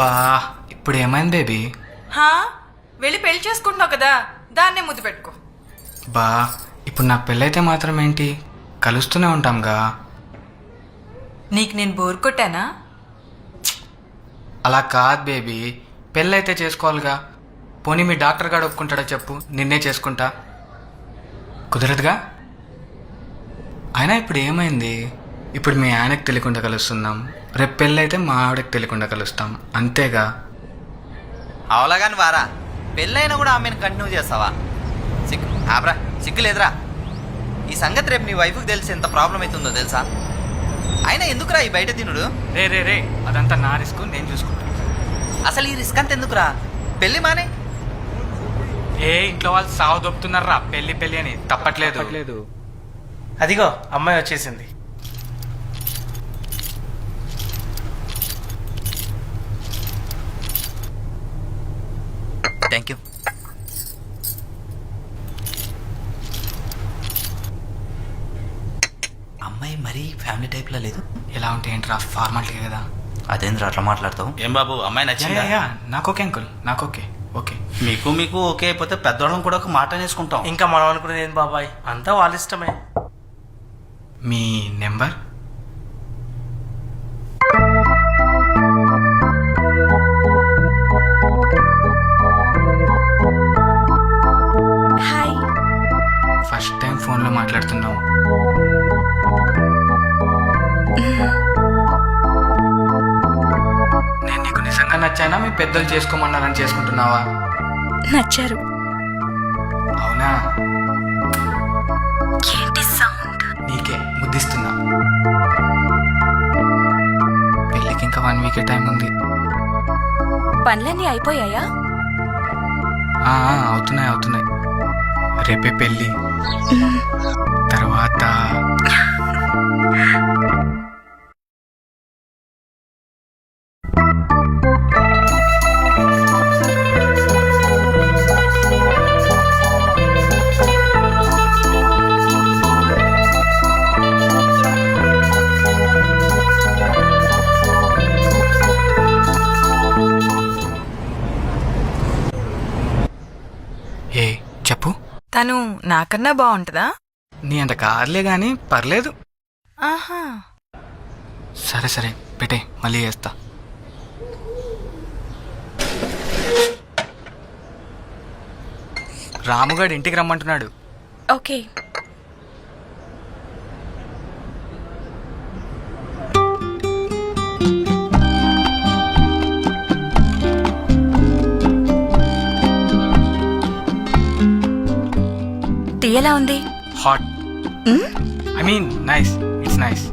బా ఇప్పుడు ఏమైంది బేబీ? హా వెళ్ళి పెళ్లి చేసుకుంటున్నావు కదా, దాన్నే ముద్దు పెట్టుకో. బా ఇప్పుడు నాకు పెళ్ళైతే మాత్రం ఏంటి, కలుస్తూనే ఉంటాంగా. నీకు నేను బోర్ కొట్టానా? అలా కాదు బేబీ, పెళ్ళైతే చేసుకోవాలిగా. పోనీ మీ డాక్టర్ గారు ఒప్పుకుంటాడా చెప్పు, నిన్నే చేసుకుంటా. కుదరదుగా. అయినా ఇప్పుడు ఏమైంది, ఇప్పుడు మీ ఆయనకు తెలియకుండా కలుస్తున్నాం, రేపు పెళ్ళైతే మా ఆవిడకి తెలియకుండా కలుస్తాం, అంతేగా. అవలాగాని వారా, పెళ్ళైనా కూడా ఆమెను కంటిన్యూ చేస్తావా? ఆబ్రా సిగ్గు లేదురా. ఈ సంగతి రేపు నీ వైఫ్కి తెలిసి ఎంత ప్రాబ్లం అవుతుందో తెలుసా? అయినా ఎందుకురా ఈ బయట తినుడు? రే రే రే అదంతా నా రిస్క్, నేను చూసుకుంటాను. అసలు ఈ రిస్క్ అంత ఎందుకురా? పెళ్ళి మానే. ఏ ఇంట్లో వాళ్ళు సాగు దొప్పుతున్నారా పెళ్లి పెళ్లి అని, తప్పట్లేదు. అదిగో అమ్మాయి వచ్చేసింది. Thank you. అమ్మాయి మరీ ఫ్యామిలీ టైప్లో లేదు. ఎలా ఉంటే ఏంట్రా, ఫార్మాలిటీ కదా. అదేంద్ర అట్లా మాట్లాడతావు? ఏం బాబు, అమ్మాయి నచ్చిందా? నాకు ఓకే అంకుల్, నాకు ఓకే. ఓకే మీకు ఓకే అయిపోతే పెద్దవాళ్ళం కూడా ఒక మాట అనేసుకుంటాం. ఇంకా మనం అనుకునేది ఏంటి బాబాయ్, అంతా వాళ్ళ ఇష్టమే. మీ నెంబర్? హాయ్. ఫస్ట్ టైం ఫోన్లో మాట్లాడుతున్నావు. నేను నీకు నిజంగా నచ్చానా, మీ పెద్దలు చేసుకోమన్నారని చేసుకుంటున్నావా? నచ్చారు. అవునా? ఏంటి సౌండ్? నీకే ముద్దిస్తున్నా. పెళ్ళికి ఇంకా 1 వీక్ టైం ఉంది. పనులన్నీ అయిపోయాయా? అవుతున్నాయి. రేపే పెళ్ళి, తర్వాత ఏ చెప్పు. తను నాకన్నా బాగుంటుందా? నీ అంత కాదులే గాని పర్లేదు. ఆహా. సరే పెట్టే, మళ్ళీ చేస్తా. రాముగాడు ఇంటికి రమ్మంటున్నాడు. ఓకే. టీ ఎలా ఉంది? Hot. I mean nice. It's nice.